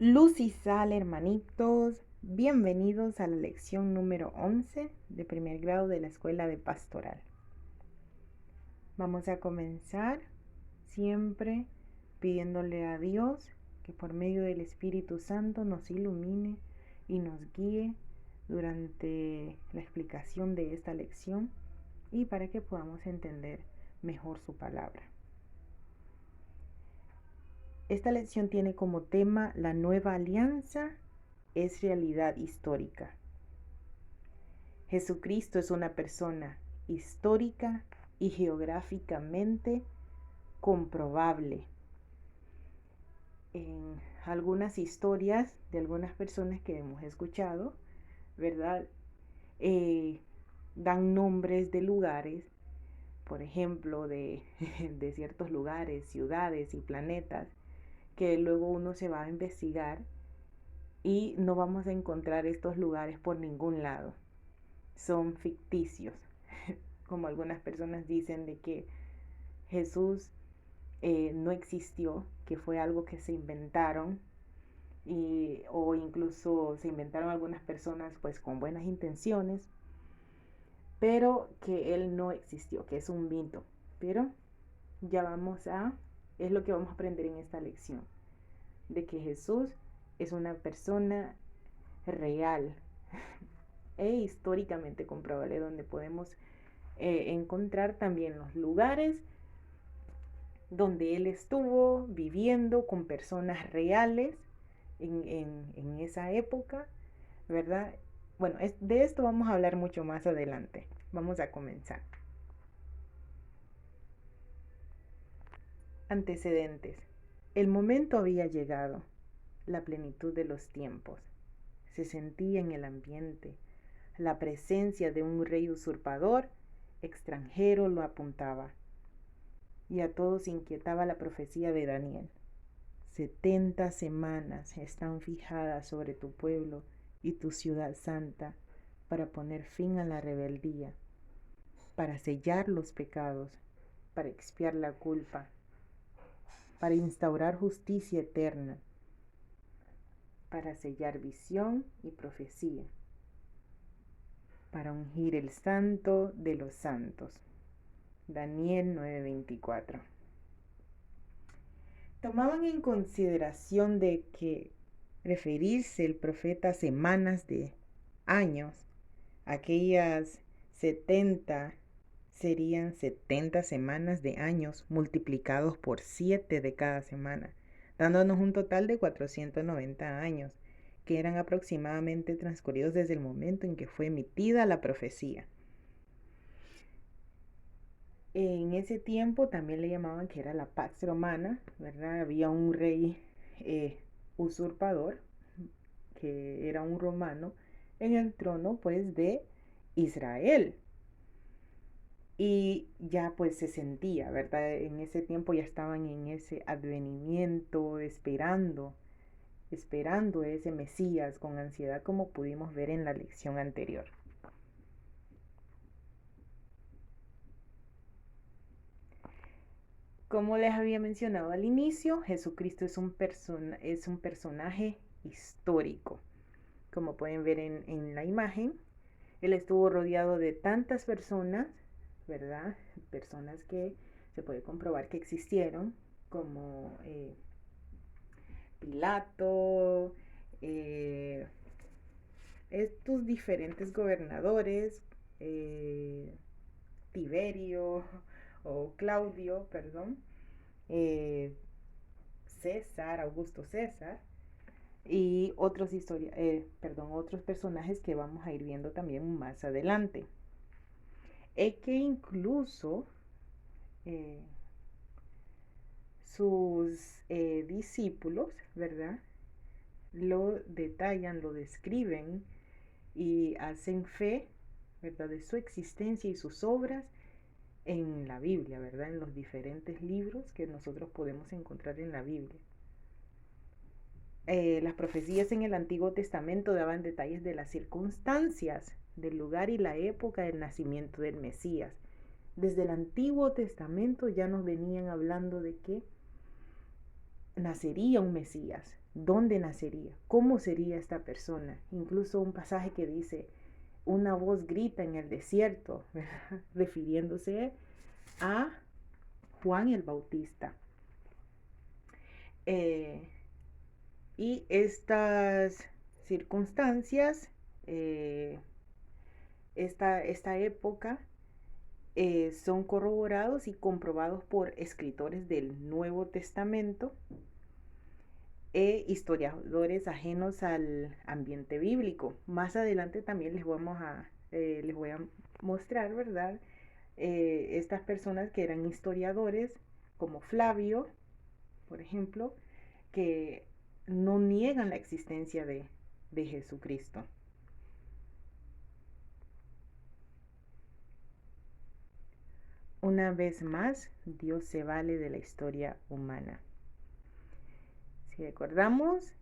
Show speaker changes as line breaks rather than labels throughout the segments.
Luz y sal, hermanitos, bienvenidos a la lección número 11 de primer grado de la Escuela de Pastoral. Vamos a comenzar siempre pidiéndole a Dios que por medio del Espíritu Santo nos ilumine y nos guíe durante la explicación de esta lección y para que podamos entender mejor su palabra. Esta lección tiene como tema la nueva alianza es realidad histórica. Jesucristo es una persona histórica y geográficamente comprobable. En algunas historias de algunas personas que hemos escuchado, ¿verdad? Dan nombres de lugares, por ejemplo, de ciertos lugares, ciudades y planetas, que luego uno se va a investigar y no vamos a encontrar estos lugares por ningún lado. Son ficticios, como algunas personas dicen de que Jesús no existió, que fue algo que se inventaron o incluso se inventaron algunas personas pues con buenas intenciones, pero que Él no existió, que es un mito. Pero es lo que vamos a aprender en esta lección, de que Jesús es una persona real e históricamente comprobable, donde podemos encontrar también los lugares donde él estuvo viviendo con personas reales en esa época, ¿verdad? Bueno, de esto vamos a hablar mucho más adelante. Vamos a comenzar. Antecedentes. El momento había llegado, la plenitud de los tiempos. Se sentía en el ambiente. La presencia de un rey usurpador extranjero lo apuntaba. Y a todos inquietaba la profecía de Daniel. 70 semanas están fijadas sobre tu pueblo y tu ciudad santa para poner fin a la rebeldía, para sellar los pecados, para expiar la culpa, para instaurar justicia eterna, para sellar visión y profecía, para ungir el santo de los santos. Daniel 9:24. Tomaban en consideración de que referirse el profeta a semanas de años, aquellas 70 serían 70 semanas de años multiplicados por 7 de cada semana, dándonos un total de 490 años, que eran aproximadamente transcurridos desde el momento en que fue emitida la profecía. En ese tiempo también le llamaban que era la Pax Romana, ¿verdad? Había un rey usurpador, que era un romano, en el trono pues de Israel. Y ya pues se sentía, ¿verdad? En ese tiempo ya estaban en ese advenimiento, esperando ese Mesías con ansiedad, como pudimos ver en la lección anterior. Como les había mencionado al inicio, Jesucristo es un personaje histórico. Como pueden ver en la imagen, él estuvo rodeado de tantas personas, ¿verdad? Personas que se puede comprobar que existieron, como Pilato, estos diferentes gobernadores, Tiberio o Claudio, perdón, César, Augusto César, y otros personajes que vamos a ir viendo también más adelante. Es que incluso sus discípulos, ¿verdad? Lo detallan, lo describen y hacen fe, ¿verdad? De su existencia y sus obras en la Biblia, ¿verdad? En los diferentes libros que nosotros podemos encontrar en la Biblia. Las profecías en el Antiguo Testamento daban detalles de las circunstancias, del lugar y la época del nacimiento del Mesías. Desde el Antiguo Testamento ya nos venían hablando de que nacería un Mesías, dónde nacería, cómo sería esta persona. Incluso un pasaje que dice, una voz grita en el desierto, ¿verdad? Refiriéndose a Juan el Bautista. Y estas circunstancias, eh, esta época, son corroborados y comprobados por escritores del Nuevo Testamento e historiadores ajenos al ambiente bíblico. Más adelante también les voy a mostrar, ¿verdad? Estas personas que eran historiadores, como Flavio, por ejemplo, que no niegan la existencia de Jesucristo. Una vez más, Dios se vale de la historia humana. Si recordamos,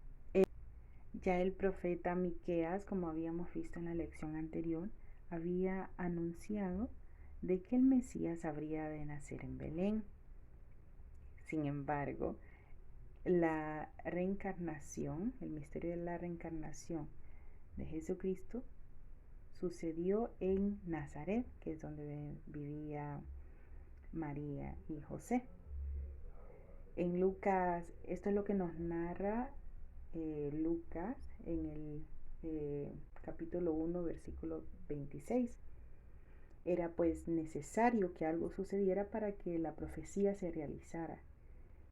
ya el profeta Miqueas, como habíamos visto en la lección anterior, había anunciado de que el Mesías habría de nacer en Belén. Sin embargo, la reencarnación, el misterio de la reencarnación de Jesucristo, sucedió en Nazaret, que es donde vivía María y José. En Lucas, esto es lo que nos narra Lucas en el capítulo 1, versículo 26. Era pues necesario que algo sucediera para que la profecía se realizara.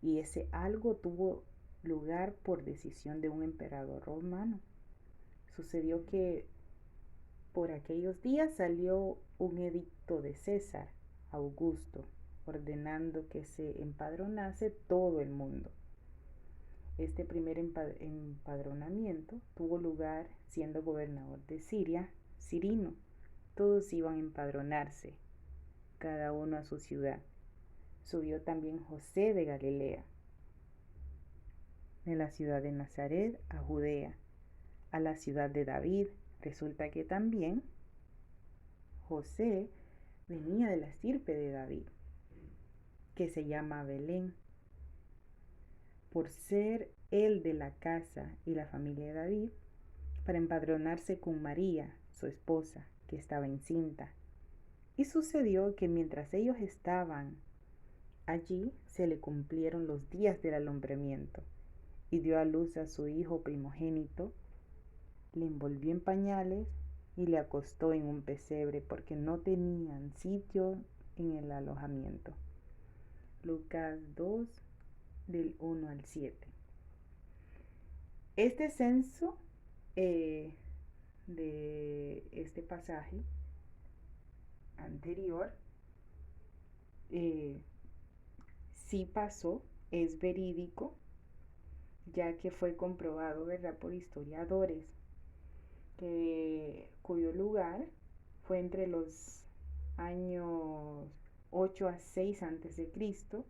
Y ese algo tuvo lugar por decisión de un emperador romano. Sucedió que por aquellos días salió un edicto de César Augusto, ordenando que se empadronase todo el mundo. Este primer empadronamiento tuvo lugar siendo gobernador de Siria, Cirino. Todos iban a empadronarse, cada uno a su ciudad. Subió también José de Galilea, de la ciudad de Nazaret a Judea, a la ciudad de David. Resulta que también José venía de la estirpe de David, que se llama Belén, por ser él de la casa y la familia de David, para empadronarse con María, su esposa, que estaba encinta. Y sucedió que mientras ellos estaban allí, se le cumplieron los días del alumbramiento, y dio a luz a su hijo primogénito, le envolvió en pañales y le acostó en un pesebre porque no tenían sitio en el alojamiento. Lucas 2, del 1 al 7. Este censo de este pasaje anterior sí pasó, es verídico, ya que fue comprobado, ¿verdad?, por historiadores, cuyo lugar fue entre los años 8 a 6 antes de Cristo,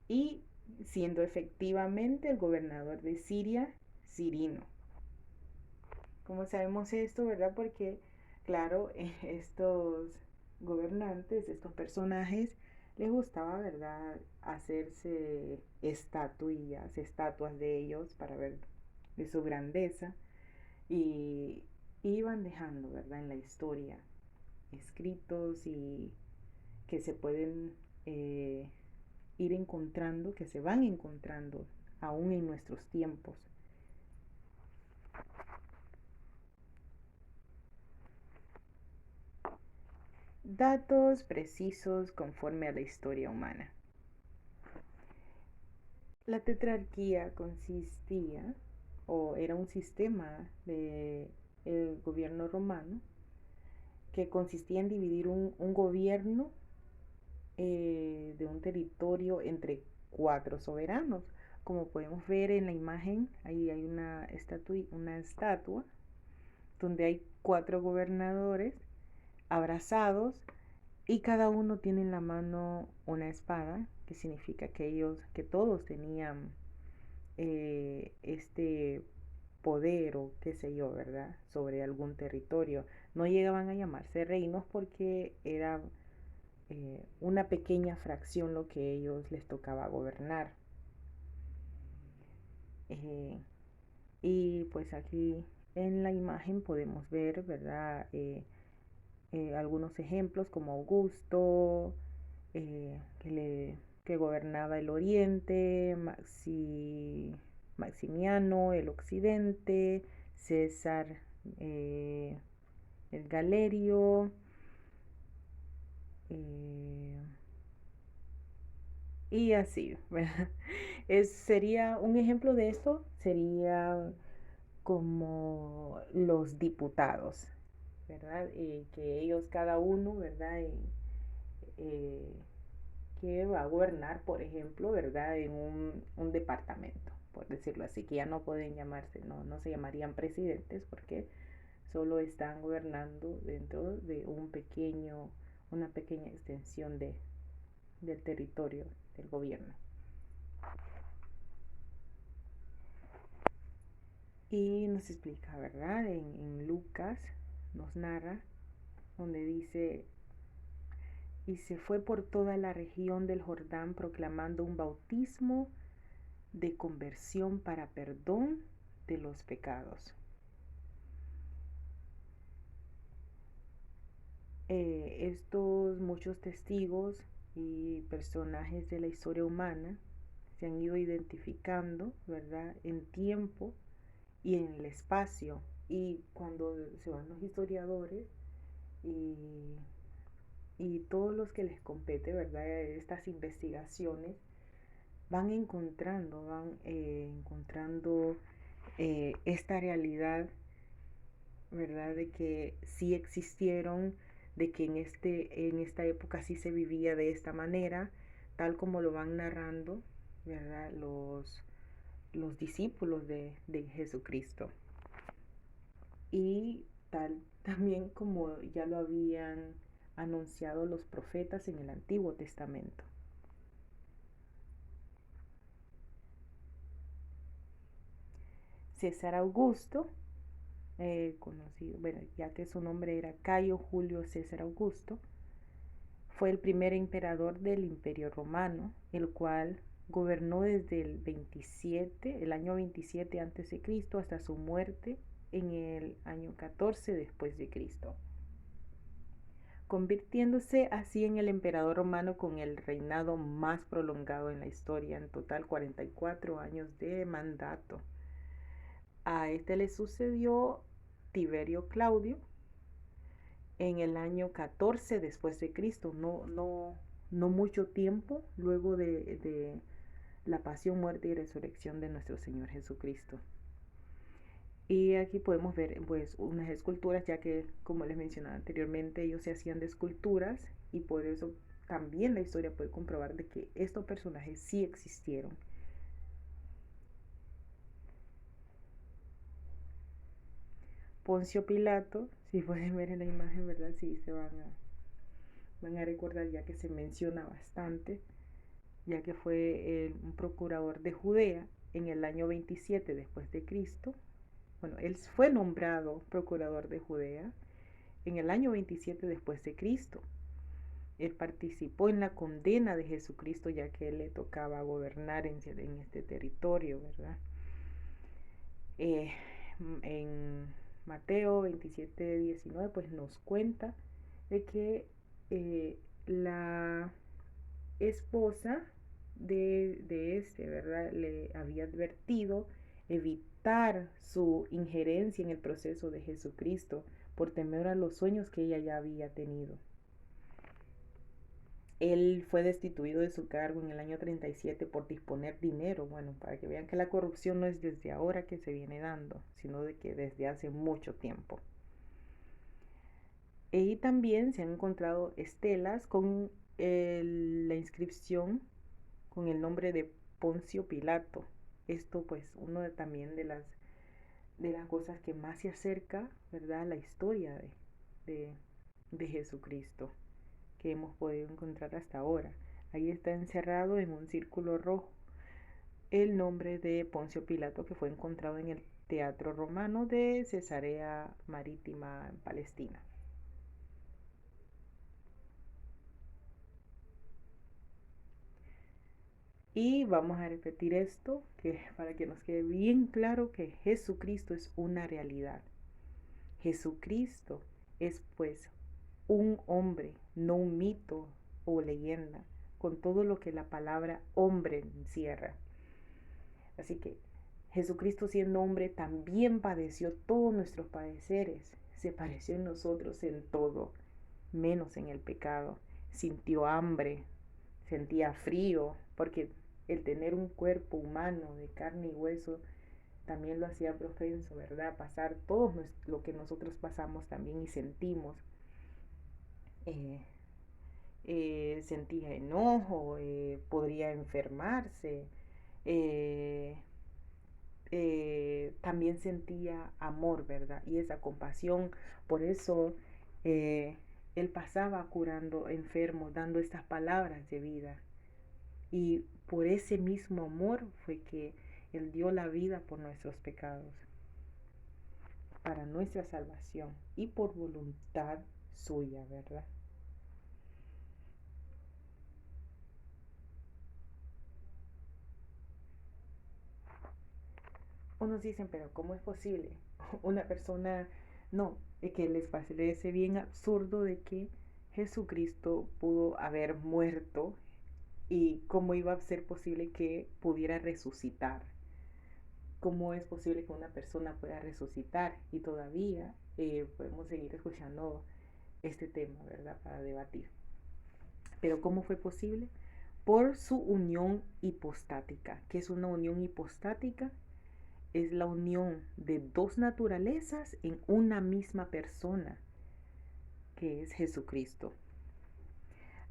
y siendo efectivamente el gobernador de Siria, Cirino. ¿Cómo sabemos esto, verdad? Porque, claro, estos gobernantes, estos personajes, les gustaba, ¿verdad?, hacerse estatuas de ellos para ver de su grandeza, y iban dejando, ¿verdad?, en la historia escritos y que se pueden ir encontrando, que se van encontrando aún en nuestros tiempos. Datos precisos conforme a la historia humana. La tetrarquía consistía, o era un sistema de el gobierno romano, que consistía en dividir un gobierno de un territorio entre 4 soberanos. Como podemos ver en la imagen, ahí hay una estatua donde hay 4 gobernadores abrazados, y cada uno tiene en la mano una espada, que significa que todos tenían este poder, o qué sé yo, ¿verdad?, sobre algún territorio. No llegaban a llamarse reinos porque era una pequeña fracción lo que ellos les tocaba gobernar. Eh, y pues aquí en la imagen podemos ver, ¿verdad? Algunos ejemplos como Augusto, que gobernaba el oriente, Maximiano el occidente, César eh, el Galerio, eh, y así, ¿verdad? Sería un ejemplo de esto, sería como los diputados, ¿verdad? Que ellos cada uno, ¿verdad? Eh, que va a gobernar, por ejemplo, ¿verdad? En un departamento, por decirlo así, que ya no pueden llamarse, no se llamarían presidentes porque solo están gobernando dentro de una pequeña extensión del territorio del gobierno. Y nos explica, ¿verdad? En Lucas nos narra, donde dice, y se fue por toda la región del Jordán proclamando un bautismo de conversión para perdón de los pecados. Estos muchos testigos y personajes de la historia humana se han ido identificando, ¿verdad? En tiempo y en el espacio. Y cuando se van los historiadores y, y todos los que les compete, ¿verdad? Estas investigaciones, van encontrando esta realidad, ¿verdad? De que sí existieron, de que en esta época sí se vivía de esta manera, tal como lo van narrando, ¿verdad? Los discípulos de Jesucristo. Y tal también como ya lo habían anunciado los profetas en el Antiguo Testamento. César Augusto, conocido, bueno, ya que su nombre era Cayo Julio César Augusto, fue el primer emperador del Imperio Romano, el cual gobernó desde el año 27 a.C. hasta su muerte en el año 14 después de Cristo, convirtiéndose así en el emperador romano con el reinado más prolongado en la historia, en total 44 años de mandato. A este le sucedió Tiberio Claudio en el año 14 después de Cristo, no mucho tiempo luego de la pasión, muerte y resurrección de nuestro Señor Jesucristo. Y aquí podemos ver pues unas esculturas, ya que como les mencionaba anteriormente, ellos se hacían de esculturas y por eso también la historia puede comprobar de que estos personajes sí existieron. Poncio Pilato, si pueden ver en la imagen, ¿verdad? Sí, van a recordar ya que se menciona bastante, ya que fue un procurador de Judea en el año 27 después de Cristo. Bueno, él fue nombrado procurador de Judea en el año 27 después de Cristo. Él participó en la condena de Jesucristo, ya que él le tocaba gobernar en este territorio, ¿verdad? En Mateo 27:19 pues nos cuenta de que la esposa de este, ¿verdad? Le había advertido evitar su injerencia en el proceso de Jesucristo por temor a los sueños que ella ya había tenido. Él fue destituido de su cargo en el año 37 por disponer dinero. Bueno, para que vean que la corrupción no es desde ahora que se viene dando, sino de que desde hace mucho tiempo. Y también se han encontrado estelas con la inscripción con el nombre de Poncio Pilato. Esto pues también de las cosas que más se acerca, ¿verdad?, a la historia de, de Jesucristo que hemos podido encontrar hasta ahora. Ahí está encerrado en un círculo rojo el nombre de Poncio Pilato, que fue encontrado en el Teatro Romano de Cesarea Marítima en Palestina. Y vamos a repetir esto para que nos quede bien claro que Jesucristo es una realidad. Jesucristo es pues un hombre, no un mito o leyenda, con todo lo que la palabra hombre encierra. Así que Jesucristo siendo hombre también padeció todos nuestros padeceres, se pareció en nosotros en todo, menos en el pecado. Sintió hambre, sentía frío, porque el tener un cuerpo humano de carne y hueso también lo hacía propenso, ¿verdad? Pasar todo lo que nosotros pasamos también y sentimos. Eh, Sentía enojo, podría enfermarse, eh, también sentía amor, ¿verdad? Y esa compasión, por eso eh, él pasaba curando enfermos, dando estas palabras de vida. Y por ese mismo amor fue que él dio la vida por nuestros pecados, para nuestra salvación y por voluntad suya, ¿verdad? Unos dicen, pero ¿cómo es posible? Una persona, no, que les parece bien absurdo de que Jesucristo pudo haber muerto y cómo iba a ser posible que pudiera resucitar. ¿Cómo es posible que una persona pueda resucitar? Y todavía podemos seguir escuchando este tema, ¿verdad? Para debatir. Pero ¿cómo fue posible? Por su unión hipostática. ¿Qué es una unión hipostática? Es la unión de dos naturalezas en una misma persona, que es Jesucristo.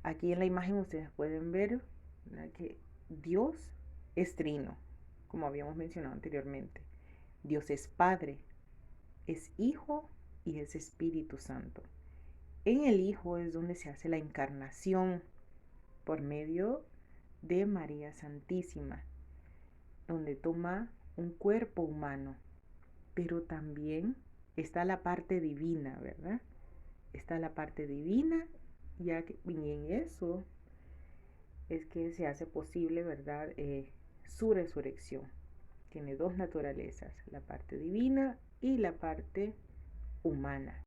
Aquí en la imagen ustedes pueden ver, ¿verdad?, que Dios es trino, como habíamos mencionado anteriormente. Dios es Padre, es Hijo y es Espíritu Santo. En el Hijo es donde se hace la encarnación por medio de María Santísima, donde toma un cuerpo humano, pero también está la parte divina, ¿verdad? Está la parte divina, ya que y en eso es que se hace posible, ¿verdad? Su resurrección. Tiene dos naturalezas, la parte divina y la parte humana.